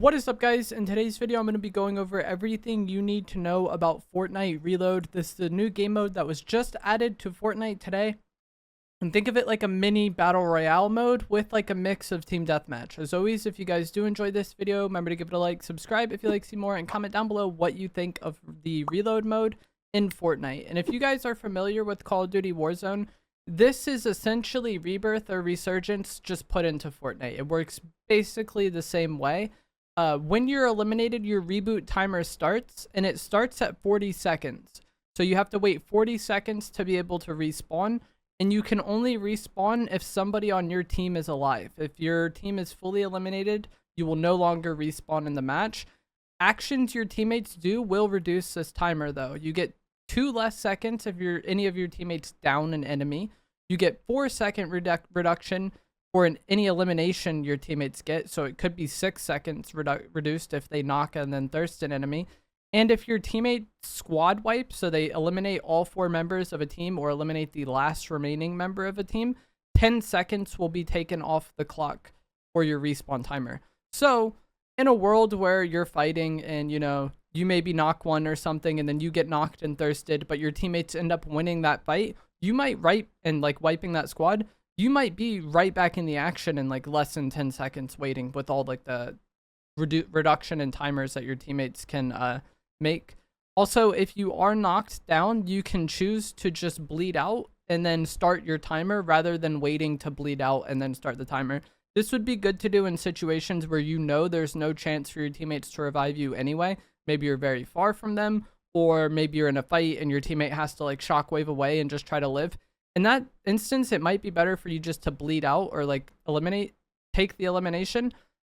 What is up, guys? In today's video, I'm going to be going over everything you need to know about Fortnite Reload. This is a new game mode that was just added to Fortnite today. And think of it like a mini battle royale mode with like a mix of team deathmatch. As always, if you guys do enjoy this video, remember to give it a like, subscribe if you like to see more, and comment down below what you think of the reload mode in Fortnite. And if you guys are familiar with Call of Duty Warzone, this is essentially Rebirth or Resurgence just put into Fortnite. It works basically the same way. When you're eliminated, your reboot timer starts, and it starts at 40 seconds. So you have to wait 40 seconds to be able to respawn, and you can only respawn if somebody on your team is alive. If your team is fully eliminated, you will no longer respawn in the match. Actions your teammates do will reduce this timer, though. You get 2 less seconds if any of your teammates down an enemy. You get 4-second reduction for any elimination your teammates get, so it could be 6 seconds reduced if they knock and then thirst an enemy. And if your teammate squad wipes, so they eliminate all 4 members of a team or eliminate the last remaining member of a team, 10 seconds will be taken off the clock for your respawn timer. So in a world where you're fighting and you maybe knock one or something and then you get knocked and thirsted, but your teammates end up winning that fight, you might wiping that squad, you might be right back in the action in like less than 10 seconds waiting with all like the reduction in timers that your teammates can make. Also, if you are knocked down, you can choose to just bleed out and then start your timer rather than waiting to bleed out and then start the timer. This would be good to do in situations where there's no chance for your teammates to revive you anyway. Maybe you're very far from them, or maybe you're in a fight and your teammate has to like shockwave away and just try to live. In that instance, it might be better for you just to bleed out or like take the elimination. I'm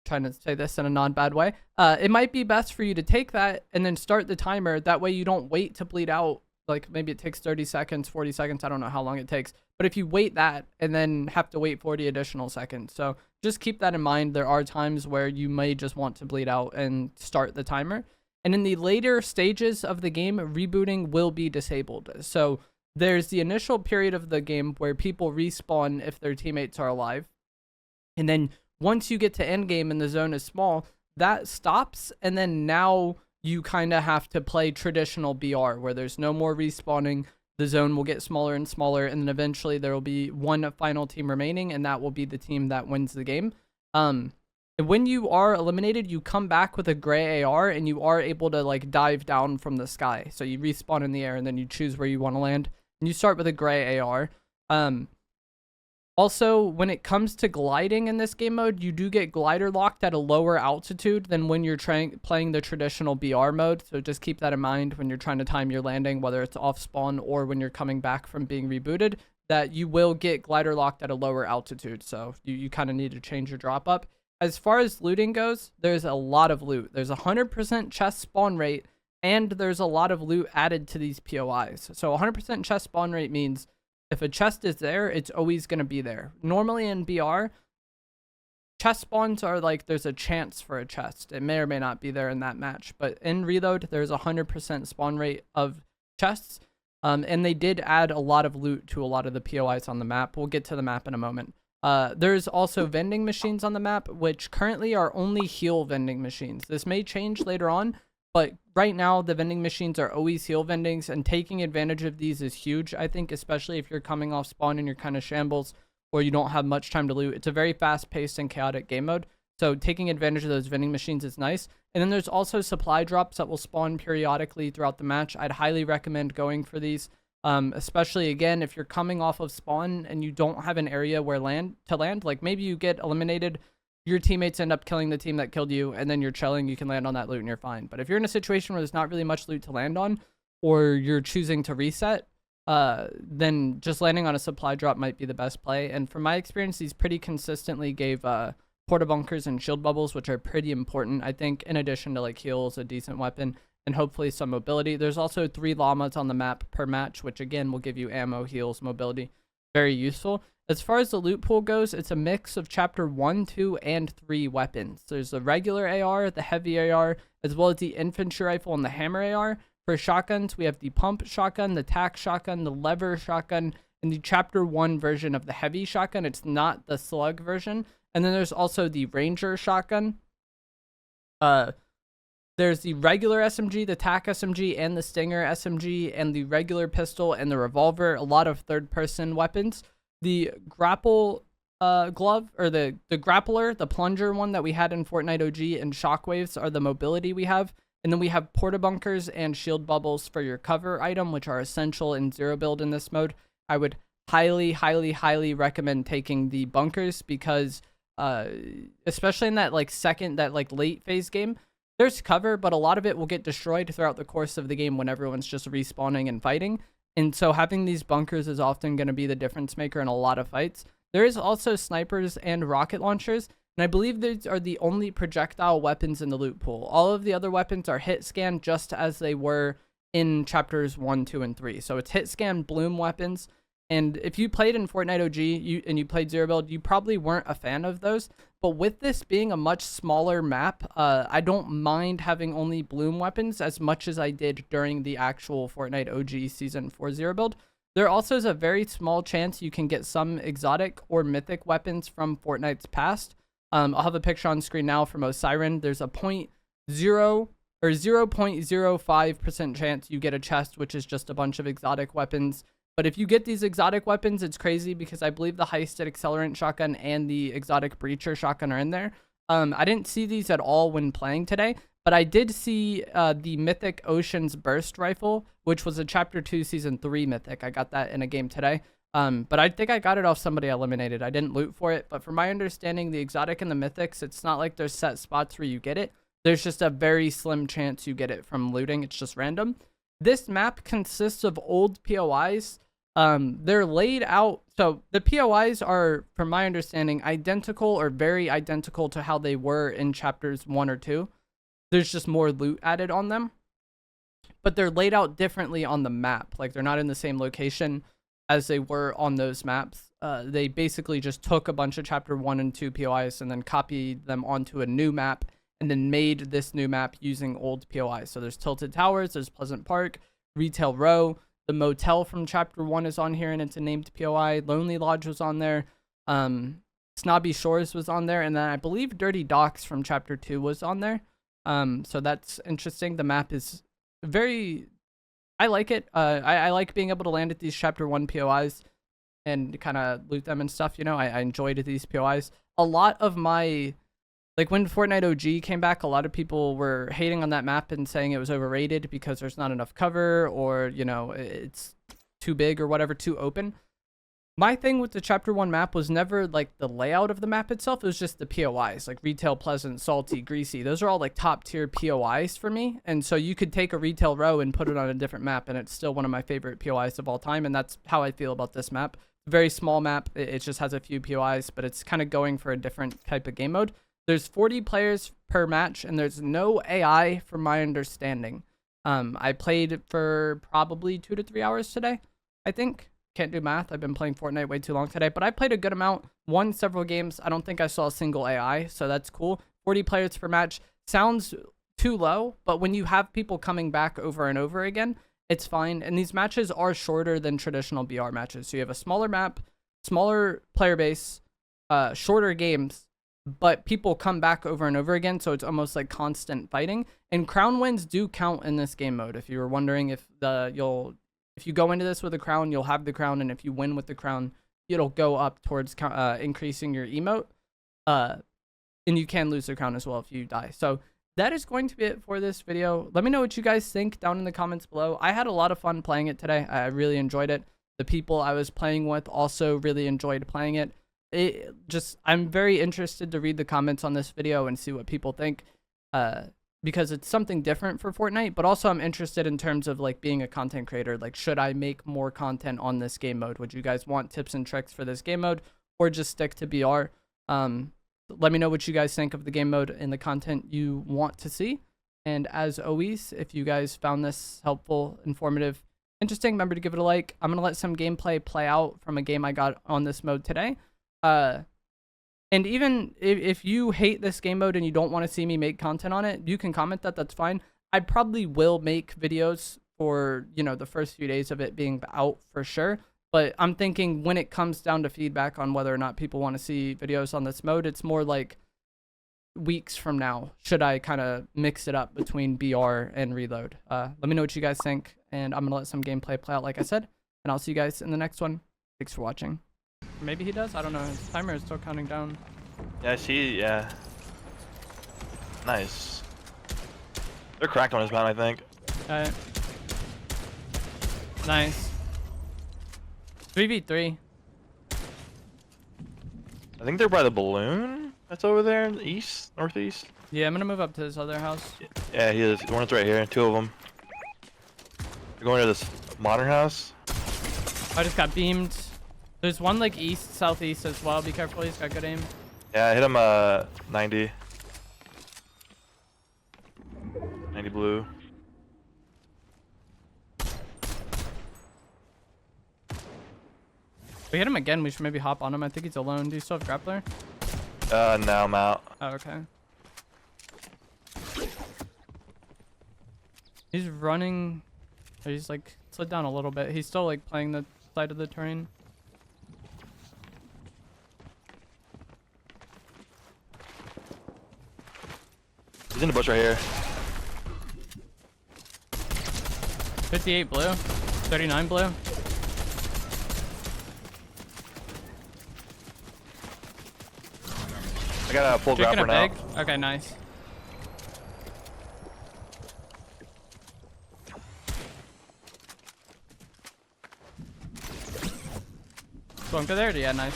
trying to say this in a non-bad way. It might be best for you to take that and then start the timer. That way you don't wait to bleed out. Like maybe it takes 30 seconds, 40 seconds. I don't know how long it takes. But if you wait that and then have to wait 40 additional seconds. So just keep that in mind. There are times where you may just want to bleed out and start the timer. And in the later stages of the game, rebooting will be disabled. So there's the initial period of the game where people respawn if their teammates are alive. And then once you get to end game and the zone is small, that stops. And then now you kind of have to play traditional BR where there's no more respawning. The zone will get smaller and smaller. And then eventually there will be one final team remaining, and that will be the team that wins the game. And when you are eliminated, you come back with a gray AR and you are able to like dive down from the sky. So you respawn in the air and then you choose where you want to land. And you start with a gray AR. Also, when it comes to gliding in this game mode, you do get glider locked at a lower altitude than when you're playing the traditional BR mode. So just keep that in mind when you're trying to time your landing, whether it's off spawn or when you're coming back from being rebooted, that you will get glider locked at a lower altitude. So you kind of need to change your drop up. As far as looting goes, there's a lot of loot. There's 100% chest spawn rate, and there's a lot of loot added to these POIs. So 100% chest spawn rate means if a chest is there, it's always going to be there. Normally in BR, chest spawns are like there's a chance for a chest. It may or may not be there in that match. But in Reload, there's 100% spawn rate of chests. And they did add a lot of loot to a lot of the POIs on the map. We'll get to the map in a moment. There's also vending machines on the map, which currently are only heal vending machines. This may change later on, but right now the vending machines are always heal vendings, and taking advantage of these is huge, I think, especially if you're coming off spawn and you're kind of shambles or you don't have much time to loot. It's a very fast-paced and chaotic game mode, so taking advantage of those vending machines is nice. And then there's also supply drops that will spawn periodically throughout the match. I'd highly recommend going for these. Especially again, if you're coming off of spawn and you don't have an area where land, like maybe you get eliminated, your teammates end up killing the team that killed you, and then you're chilling, you can land on that loot and you're fine. But if you're in a situation where there's not really much loot to land on, or you're choosing to reset, then just landing on a supply drop might be the best play. And from my experience, these pretty consistently gave porta bunkers and shield bubbles, which are pretty important, I think, in addition to like heals, a decent weapon, and hopefully some mobility. There's also 3 llamas on the map per match, which again will give you ammo, heals, mobility. Very useful. As far as the loot pool goes, it's a mix of chapter 1, 2, and 3 weapons. There's the regular AR, the heavy AR, as well as the infantry rifle and the hammer AR. For shotguns, we have the pump shotgun, the tac shotgun, the lever shotgun, and the chapter 1 version of the heavy shotgun. It's not the slug version. And then there's also the ranger shotgun. There's the regular SMG, the TAC SMG, and the Stinger SMG, and the regular pistol and the revolver. A lot of third-person weapons. The grapple glove, or the grappler, the plunger one that we had in Fortnite OG, and shockwaves are the mobility we have. And then we have porta bunkers and shield bubbles for your cover item, which are essential in zero build in this mode. I would highly, highly, highly recommend taking the bunkers because, especially in that that late phase game, there's cover, but a lot of it will get destroyed throughout the course of the game when everyone's just respawning and fighting. And so having these bunkers is often going to be the difference maker in a lot of fights. There is also snipers and rocket launchers, and I believe these are the only projectile weapons in the loot pool. All of the other weapons are hit scan just as they were in chapters 1, 2, and 3. So it's hit scan bloom weapons. And if you played in Fortnite OG and you played zero build, you probably weren't a fan of those. But with this being a much smaller map, I don't mind having only bloom weapons as much as I did during the actual Fortnite OG Season 4 zero build. There also is a very small chance you can get some exotic or mythic weapons from Fortnite's past. I'll have a picture on screen now from Osiren. There's a 0.05% chance you get a chest, which is just a bunch of exotic weapons. But if you get these exotic weapons, it's crazy because I believe the heisted accelerant shotgun and the exotic breacher shotgun are in there. I didn't see these at all when playing today, but I did see the mythic Ocean's Burst rifle, which was a chapter 2 season 3 mythic. I got that in a game today. But I think I got it off somebody I eliminated. I didn't loot for it, but from my understanding, the exotic and the mythics, it's not like there's set spots where you get it. There's just a very slim chance you get it from looting. It's just random. This map consists of old POIs. They're laid out. So the POIs are, from my understanding, identical or very identical to how they were in chapters 1 or 2. There's just more loot added on them. But they're laid out differently on the map. Like, they're not in the same location as they were on those maps. They basically just took a bunch of chapter 1 and 2 POIs and then copied them onto a new map and then made this new map using old POIs. So there's Tilted Towers, there's Pleasant Park, Retail Row, the motel from chapter 1 is on here and it's a named POI. Lonely Lodge was on there. Snobby Shores was on there. And then I believe Dirty Docks from chapter 2 was on there. So that's interesting. The map is very... I like it. I like being able to land at these chapter 1 POIs and kind of loot them and stuff. You know, I enjoyed these POIs. A lot of my... Like, when Fortnite OG came back, a lot of people were hating on that map and saying it was overrated because there's not enough cover or, you know, it's too big or whatever, too open. My thing with the Chapter 1 map was never, like, the layout of the map itself. It was just the POIs, like Retail, Pleasant, Salty, Greasy. Those are all, like, top-tier POIs for me. And so you could take a Retail Row and put it on a different map, and it's still one of my favorite POIs of all time, and that's how I feel about this map. Very small map. It just has a few POIs, but it's kind of going for a different type of game mode. There's 40 players per match, and there's no AI from my understanding. I played for probably 2 to 3 hours today, I think. Can't do math. I've been playing Fortnite way too long today, but I played a good amount, won several games. I don't think I saw a single AI, so that's cool. 40 players per match sounds too low, but when you have people coming back over and over again, it's fine. And these matches are shorter than traditional BR matches. So you have a smaller map, smaller player base, shorter games, but people come back over and over again, so it's almost like constant fighting. And crown wins do count in this game mode. If you were wondering if you go into this with a crown, you'll have the crown, and if you win with the crown, it'll go up towards increasing your emote. And you can lose the crown as well if you die. So that is going to be it for this video. Let me know what you guys think down in the comments below. I had a lot of fun playing it today. I really enjoyed it. The people I was playing with also really enjoyed playing it. I'm very interested to read the comments on this video and see what people think, because it's something different for Fortnite, but also I'm interested in terms of like being a content creator. Like, should I make more content on this game mode? Would you guys want tips and tricks for this game mode, or just stick to BR? Let me know what you guys think of the game mode and the content you want to see. And as always, if you guys found this helpful, informative, interesting, remember to give it a like. I'm gonna let some gameplay play out from a game I got on this mode today. And even if you hate this game mode and you don't want to see me make content on it, you can comment that. That's fine. I probably will make videos for, you know, the first few days of it being out for sure. But I'm thinking when it comes down to feedback on whether or not people want to see videos on this mode, it's more like weeks from now, should I kind of mix it up between BR and Reload. Let me know what you guys think, and I'm gonna let some gameplay play out like I said, and I'll see you guys in the next one. Thanks for watching. Maybe he does, I don't know. His timer is still counting down. Yeah, I see. Yeah. Nice. They're cracked on his mount, I think. Alright. Nice. 3v3. I think they're by the balloon that's over there in the east, northeast. Yeah, I'm gonna move up to this other house. Yeah, he is. One's right here. Two of them. They're going to this modern house. I just got beamed. There's one like east, southeast as well. Be careful, he's got good aim. Yeah, I hit him 90. 90 blue. If we hit him again, we should maybe hop on him. I think he's alone. Do you still have grappler? Now I'm out. Oh, okay. He's running. Or he's like slid down a little bit. He's still like playing the side of the terrain. He's in the bush right here. 58 blue. 39 blue. I got a full Chicken grapper a now. big. Okay, nice. Bunker there? Yeah, nice.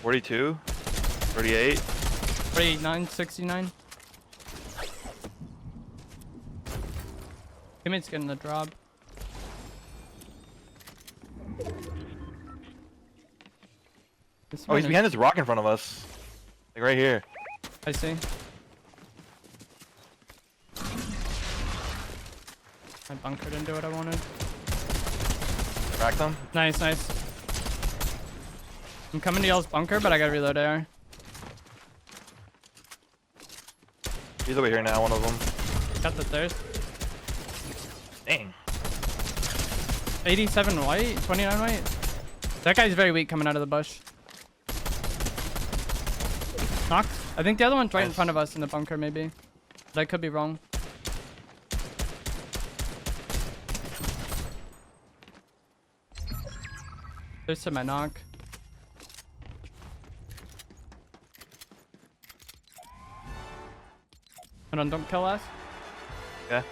$42, 38. 39, 69. Teammate's getting the drop. Oh, he's behind this rock in front of us. Like right here. I see. My bunker didn't do what I wanted. Cracked him. Nice, nice. I'm coming to y'all's bunker, but I gotta reload AR. He's over here now, one of them. Got the third. Dang. 87 white, 29 white. That guy's very weak coming out of the bush. Knocked. I think the other one's right in front of us in the bunker, maybe. But I could be wrong. There's some knock. Hold on, don't kill us. Yeah.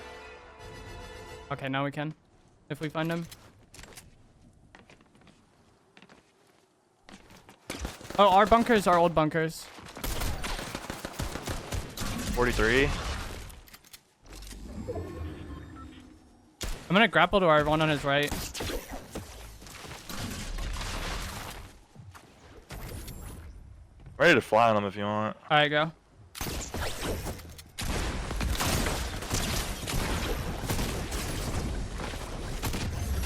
Okay, now we can. If we find him. Oh, our bunkers are old bunkers. 43. I'm gonna grapple to our one on his right. Ready to fly on him if you want. Alright, go.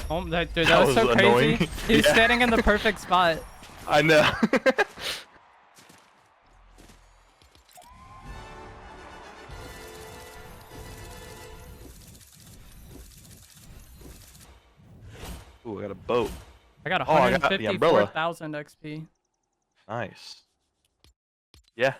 Oh, that, dude, that was so annoying. crazy. He's standing in the perfect spot. I know. Ooh, I got a boat. I got Oh, I got the umbrella. 154,000 XP. Nice. Yeah.